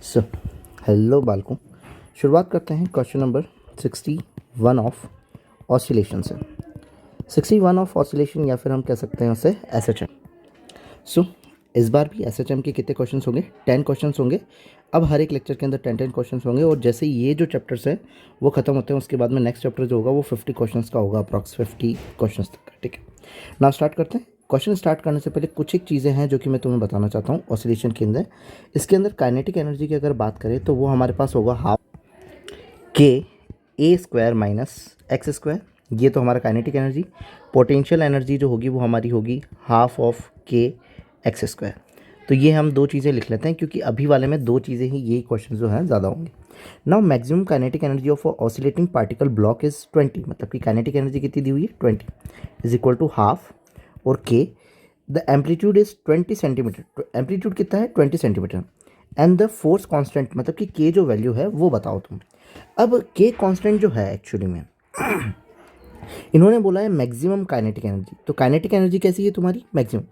So hello बालकों, शुरुआत करते हैं क्वेश्चन नंबर 61 ऑफ ऑसिलेशन से। 61 ऑफ ऑसिलेशन या फिर हम कह सकते हैं उसे एसएचएम। सो इस बार भी एसएचएम के कितने क्वेश्चंस होंगे? 10 क्वेश्चंस होंगे। अब हर एक लेक्चर के अंदर 10 क्वेश्चंस होंगे और जैसे ये जो चैप्टर्स है वो खत्म होते हैं उसके बाद में नेक्स्ट चैप्टर जो होगा वो 50 क्वेश्चंस का होगा, अप्रॉक्स 50 क्वेश्चंस तक का। ठीक है, नाउ स्टार्ट करते हैं। क्वेश्चन स्टार्ट करने से पहले कुछ एक चीज़ें हैं जो कि मैं तुम्हें बताना चाहता हूँ ऑसिलेशन के अंदर। इसके अंदर काइनेटिक एनर्जी की अगर बात करें तो वो हमारे पास होगा हाफ के ए स्क्वायर माइनस एक्स स्क्वायर। ये तो हमारा काइनेटिक एनर्जी। पोटेंशियल एनर्जी जो होगी वो हमारी होगी हाफ ऑफ के एक्स स्क्वायर। तो ये हम दो चीज़ें लिख लेते हैं क्योंकि अभी वाले में दो चीज़ें ही, यही क्वेश्चन जो हैं ज़्यादा होंगे। Now maximum kinetic energy of oscillating particle block is 20, मतलब कि काइनेटिक एनर्जी कितनी दी हुई है 20 इज इक्वल टू हाफ और के the amplitude is 20 centimetre. Amplitude कितना है 20 centimetre and the force constant, मतलब कि के जो वैल्यू है वो बताओ तुम। अब के कांस्टेंट जो है एक्चुअली में इन्होंने बोला है मैक्सिमम काइनेटिक एनर्जी। तो काइनेटिक एनर्जी कैसी है तुम्हारी? मैक्सिमम।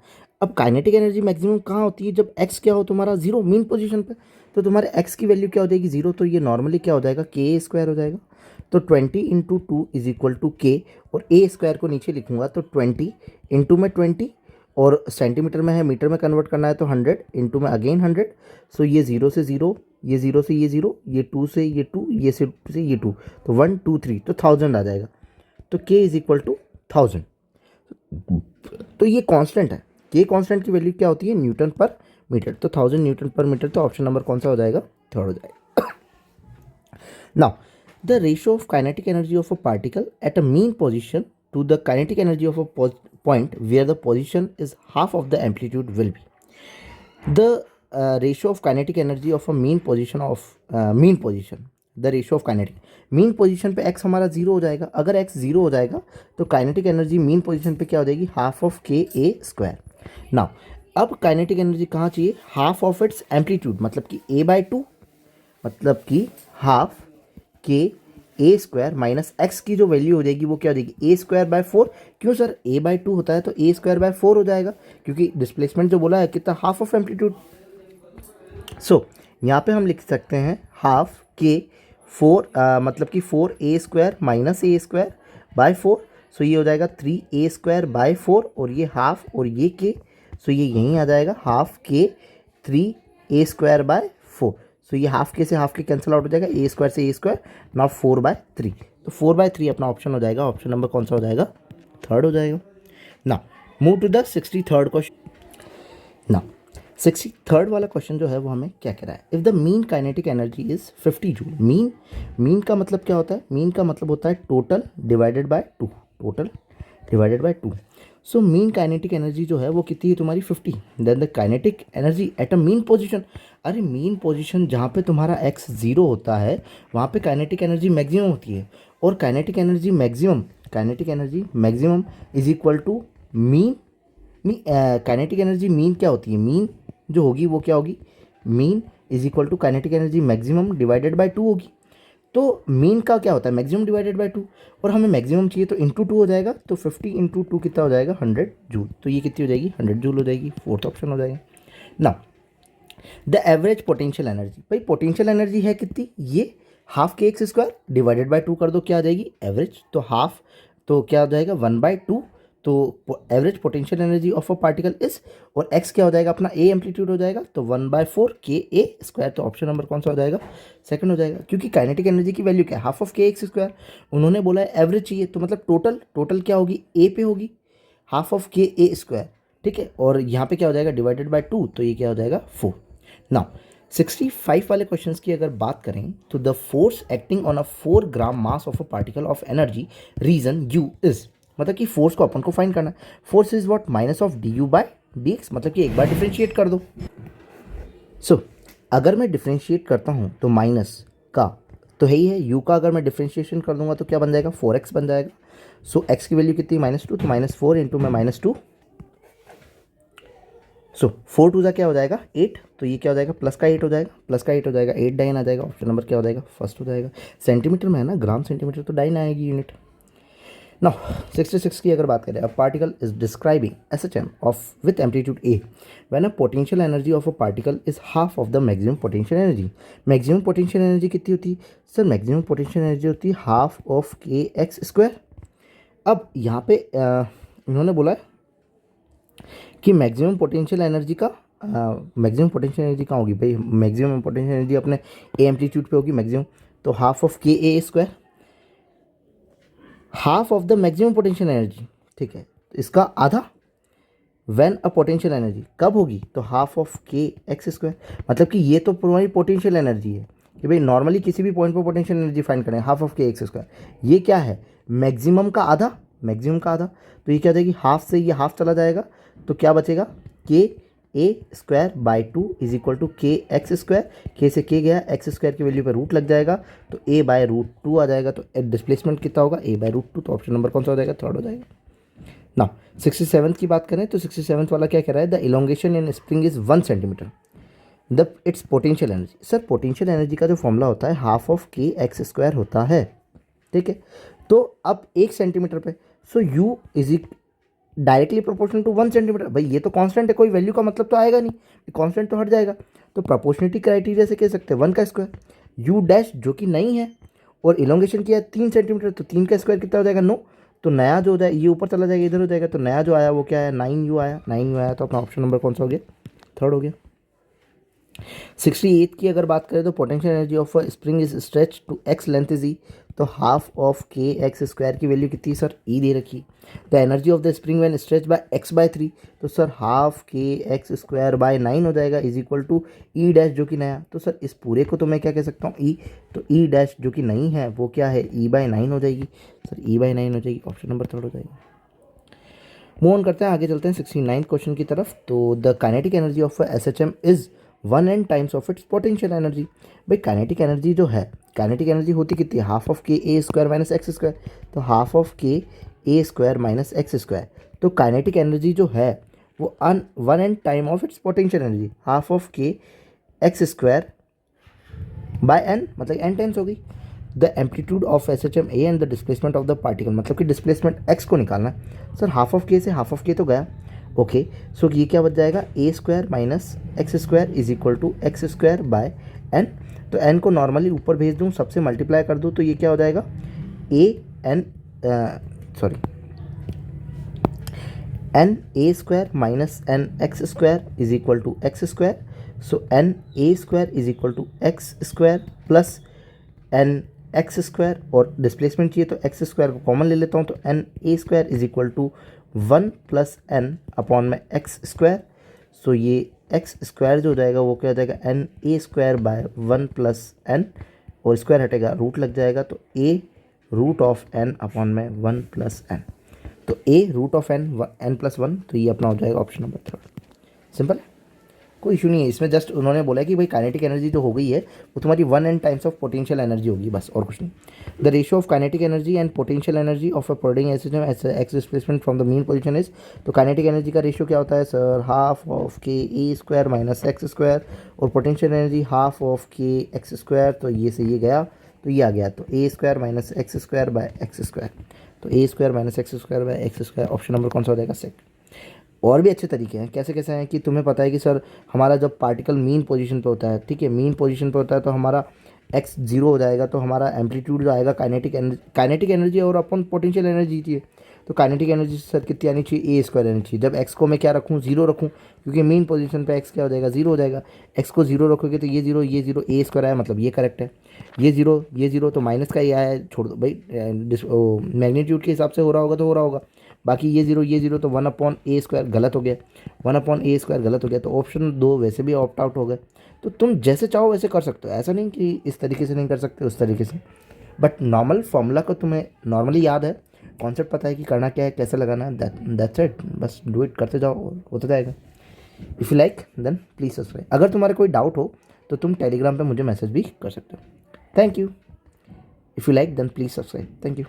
अब काइनेटिक एनर्जी मैक्सिमम कहाँ होती है? जब एक्स क्या हो तुम्हारा जीरो, मीन पोजीशन पे। तो तुम्हारे एक्स की वैल्यू क्या हो जाएगी? जीरो। तो ये नॉर्मली क्या हो जाएगा? के स्क्वायर हो जाएगा। तो 20 इंटू 2 इज इक्वल टू के, और ए स्क्वायर को नीचे लिखूंगा तो 20 इंटू में 20, और सेंटीमीटर में है, मीटर में कन्वर्ट करना है तो 100 इंटू में अगेन 100। सो ये जीरो से जीरो, ये जीरो से ये जीरो, ये टू से ये टू, ये से ये टू, तो 1 2 3 तो 1000 आ जाएगा। तो k इज इक्वल टू 1000। तो ये कांस्टेंट है। के कांस्टेंट की वैल्यू क्या होती है? न्यूटन पर मीटर। तो 1000 न्यूटन पर मीटर। तो ऑप्शन नंबर कौन सा हो जाएगा? थर्ड हो जाएगा। Now the ratio of kinetic energy of a particle at a mean position to the kinetic energy of a point where the position is half of the amplitude will be the ratio of kinetic energy of a mean position of mean position, the ratio of kinetic mean position पे x हमारा zero हो जाएगा। अगर x zero हो जाएगा तो kinetic energy mean position पे क्या हो जाएगी? हाफ ऑफ के ए स्क्वायर। नाउ अब काइनेटिक एनर्जी कहाँ चाहिए? हाफ ऑफ इट्स एम्पलीट्यूड, मतलब कि a/2, मतलब कि हाफ के ए स्क्वायर माइनस एक्स की जो वैल्यू हो जाएगी वो क्या हो जाएगी? ए स्क्वायर बाय 4। क्यों सर? a/2 होता है तो ए स्क्वायर बाय 4 हो जाएगा, क्योंकि डिस्प्लेसमेंट जो बोला है कितना? Half of amplitude. सो यहाँ पे हम लिख सकते हैं हाफ के 4, मतलब कि 4a square minus A square by 4। सो ये हो जाएगा 3a स्क्वायर बाय 4, और ये हाफ और ये के, सो ये यहीं आ जाएगा हाफ के 3a स्क्वायर बाय 4। सो ये हाफ के से हाफ के कैंसिल आउट हो जाएगा, ए स्क्वायर से ए स्क्वायर, नाउ 4/3। तो 4/3 अपना ऑप्शन हो जाएगा। ऑप्शन नंबर कौन सा हो जाएगा? थर्ड हो जाएगा। Now move to the 63rd question. Now 63rd वाला क्वेश्चन जो है वो हमें क्या कह रहा है? If the mean kinetic energy is 50 joule. Mean का मतलब क्या होता है? मीन का मतलब होता है total divided by 2। Total divided by 2। So mean kinetic energy जो है वो कितनी है तुम्हारी? 50। Then the kinetic energy at a mean position. अरे मीन पोजीशन जहाँ पे तुम्हारा एक्स जीरो होता है वहाँ पे काइनेटिक एनर्जी मैक्सिमम होती है, और kinetic energy maximum is equal to mean. Kinetic energy mean क्या होती है? मीन जो होगी वो क्या होगी? Mean is equal to kinetic energy maximum divided by 2 होगी। तो मीन का क्या होता है? मैक्सिमम डिवाइडेड बाय 2, और हमें मैक्सिमम चाहिए तो इंटू 2 हो जाएगा। तो 50 इंटू 2 कितना हो जाएगा? 100 जूल। तो ये कितनी हो जाएगी? 100 जूल हो जाएगी। फोर्थ ऑप्शन हो जाएगा। ना द एवरेज पोटेंशियल एनर्जी, भाई पोटेंशियल एनर्जी है कितनी? ये हाफ के एक्स स्क्वायर डिवाइडेड बाय 2 कर दो, क्या आ जाएगी? एवरेज। तो हाफ, तो क्या हो जाएगा? 1/2। तो average potential energy of a particle is, और एक्स क्या हो जाएगा? अपना ए एम्पलीट्यूड हो जाएगा, तो 1/4 के ए स्क्वायर। तो ऑप्शन नंबर कौन सा हो जाएगा? सेकंड हो जाएगा, क्योंकि काइनेटिक एनर्जी की वैल्यू क्या है? हाफ ऑफ के एक्स स्क्वायर। उन्होंने बोला है एवरेज चाहिए, तो मतलब टोटल क्या होगी? ए पे होगी, हाफ ऑफ के ए स्क्वायर। ठीक है, और यहाँ पे क्या हो जाएगा? डिवाइडेड बाय 2, तो ये क्या हो जाएगा? 4। नाउ 65 वाले क्वेश्चंस की अगर बात करें तो the force acting on a 4 gram mass of a particle of energy region U is, मतलब कि फोर्स को अपन को फाइंड करना है। Force is what? Minus of d U by d x, मतलब कि एक बार डिफ्रेंशिएट कर दो। सो अगर मैं डिफ्रेंशिएट करता हूँ तो माइनस का तो है ही है, यू का अगर मैं डिफ्रेंशिएशन कर दूंगा तो क्या बन जाएगा? 4x बन जाएगा। सो एक्स की वैल्यू कितनी? -2, तो -4 इंटू में -2। सो 4 2 क्या हो जाएगा? 8। तो ये क्या हो जाएगा? प्लस का 8 हो जाएगा, प्लस का 8 हो जाएगा, 8 डाइन आ जाएगा। ऑप्शन नंबर क्या हो जाएगा? फर्स्ट हो जाएगा। सेंटीमीटर में है ना, ग्राम सेंटीमीटर, तो डाइन आएगी यूनिट। नाउ 66 की अगर बात करें, a particle is describing SHM of with amplitude A when a potential energy of a particle is half of the maximum potential energy. Maximum potential energy कितनी होती है sir? Maximum potential energy होती है half of kx²। अब यहाँ पे इन्होंने बोला है कि मैक्सिमम पोटेंशियल एनर्जी का मैक्सिमम पोटेंशियल एनर्जी कहाँ होगी भाई? मैक्सिमम पोटेंशियल एनर्जी अपने ए एम्पलीट्यूड पे होगी मैक्सिमम, तो half of KA², half of the maximum potential energy, ठीक है, इसका आधा। व्हेन अ पोटेंशियल एनर्जी कब होगी? तो हाफ ऑफ kx²। मतलब कि ये तो पूरी पोटेंशियल एनर्जी है कि भाई नॉर्मली किसी भी पॉइंट पर पोटेंशियल एनर्जी फाइंड करें, हाफ ऑफ kx²। ये क्या है? मैक्सिमम का आधा, मैक्सिमम का आधा। तो ये क्या हो जाएगी? हाफ से ये हाफ चला जाएगा तो क्या बचेगा? KA²/2 is equal to kx²। k से k गया, x² की वैल्यू पे रूट लग जाएगा तो a/√2 आ जाएगा। तो डिस्प्लेसमेंट कितना होगा? a/√2। तो ऑप्शन नंबर कौन सा हो जाएगा? थर्ड हो जाएगा। ना 67 की बात करें तो 67 वाला क्या कह रहा है? The elongation in spring is 1 centimetre, the it's potential energy. Sir potential energy का जो फॉर्मूला होता है हाफ ऑफ kx² होता है, ठीक है। तो अब 1 सेंटीमीटर पे, so u is directly proportional to 1 centimetre. भाई ये तो कांस्टेंट है, कोई वैल्यू का मतलब तो आएगा नहीं, कांस्टेंट तो हट जाएगा। तो प्रोपोर्शनलिटी क्राइटेरिया से कह सकते हैं 1 का स्क्वायर, u डैश जो कि नहीं है और इलोंगेशन किया है 3 सेंटीमीटर, तो 3 का स्क्वायर कितना हो जाएगा? 9। तो नया जो हो जाए ये ऊपर चला जाएगा, इधर हो जाएगा, तो नया जो आया वो क्या है? 9u आया, 9u आया। तो अपना ऑप्शन नंबर कौन सा हो गया? थर्ड हो गया। 68 की अगर बात करें तो potential energy of a spring is stretch to x length is e, तो हाफ ऑफ kx² की वैल्यू कितनी सर? e दे रखी। The energy of the spring when stretch by x/3, तो सर हाफ kx²/9 हो जाएगा is equal to e dash जो कि नया। तो सर इस पूरे को तो मैं क्या कह सकता हूँ? e। तो e डैश जो कि नहीं है वो क्या है? e/9 हो जाएगी सर, e/9 हो जाएगी। ऑप्शन नंबर थर्ड हो जाएगा। मूव ऑन करते हैं, आगे चलते हैं 69 क्वेश्चन की तरफ। तो the kinetic energy of SHM is 1n times of its potential energy. भाई काइनेटिक एनर्जी जो है, काइनेटिक एनर्जी होती कितनी है? Half of KA² - x²। तो हाफ ऑफ KA² - x²। तो काइनेटिक एनर्जी जो है वो 1n time of its potential energy, half of kx² by n, मतलब n टाइम्स होगी। The amplitude of SHM A and the displacement of the particle, मतलब कि displacement x को निकालना है। सर हाफ ऑफ k से हाफ ऑफ k तो गया, ओके। सो ये क्या बच जाएगा? a² - x² is equal to x²/n। तो n को नॉर्मली ऊपर भेज दूँ, सबसे मल्टीप्लाई कर दूँ, तो ये क्या हो जाएगा? n a² - nx² is equal to x²। So na² is equal to x² plus nx², और डिस्प्लेसमेंट चाहिए तो x² को कॉमन ले लेता हूँ, तो na² is equal to 1 + n upon में x²। सो ये x² जो हो जाएगा वो क्या हो जाएगा? na²/1 + n, और स्क्वायर हटेगा, रूट लग जाएगा, तो a√n अपॉन में 1 + n। तो a√n+1, तो ये अपना हो जाएगा ऑप्शन नंबर थर्ड। सिंपल है, कोई इशू नहीं है इसमें। जस्ट उन्होंने बोला है कि भाई काइनेटिक एनर्जी जो हो गई है वो तुम्हारी 1n times of potential energy होगी, बस और कुछ नहीं। The ratio of kinetic energy and potential energy of a prodding x displacement from the mean position is, तो काइनेटिक एनर्जी का रेशियो क्या होता है sir? Half of KA² - x², और potential energy half of kx²। तो ये से ये गया तो ये आ गया, तो a² - x²/x²। तो a² - x²/x², ऑप्शन नंबर कौन सा हो जाएगा? सेकंड। और भी अच्छे तरीके हैं, कैसे कैसे हैं कि तुम्हें पता है कि सर हमारा जब पार्टिकल मीन पोजीशन पे होता है, ठीक है, मीन पोजीशन पे होता है तो हमारा x 0 हो जाएगा, तो हमारा एम्पलीट्यूड जो आएगा काइनेटिक एनर्जी और अपन पोटेंशियल एनर्जी चाहिए, तो काइनेटिक एनर्जी सर कितनी आनी चाहिए? a² आनी चाहिए। जब x को मैं क्या रखूँ? 0 रखूँ, क्योंकि मीन पोजीशन पे x क्या हो जाएगा? 0 हो जाएगा। x को 0 रखोगे तो ये 0 a² आया, मतलब ये करेक्ट है। ये 0 तो माइनस का ही आया है, छोड़ दो भाई, मैग्नीट्यूड के हिसाब से हो रहा होगा तो हो रहा होगा। बाकी ये 0 तो 1/a² गलत हो गया, 1/a² गलत हो गया, तो ऑप्शन 2 वैसे भी ऑप्ट आउट हो गए। तो तुम जैसे चाहो वैसे कर सकते हो, ऐसा नहीं कि इस तरीके से नहीं कर सकते, उस तरीके से। बट नॉर्मल फॉर्मूला को तुम्हें नॉर्मली याद है, कॉन्सेप्ट पता है कि करना क्या है, कैसे लगाना है, दैट्स इट। बस डू इट, करते जाओ, होता जाएगा। If you like then please subscribe. अगर तुम्हारा कोई डाउट हो तो तुम टेलीग्राम पे मुझे मैसेज भी कर सकते हो। Thank you. If you like then please subscribe. Thank you.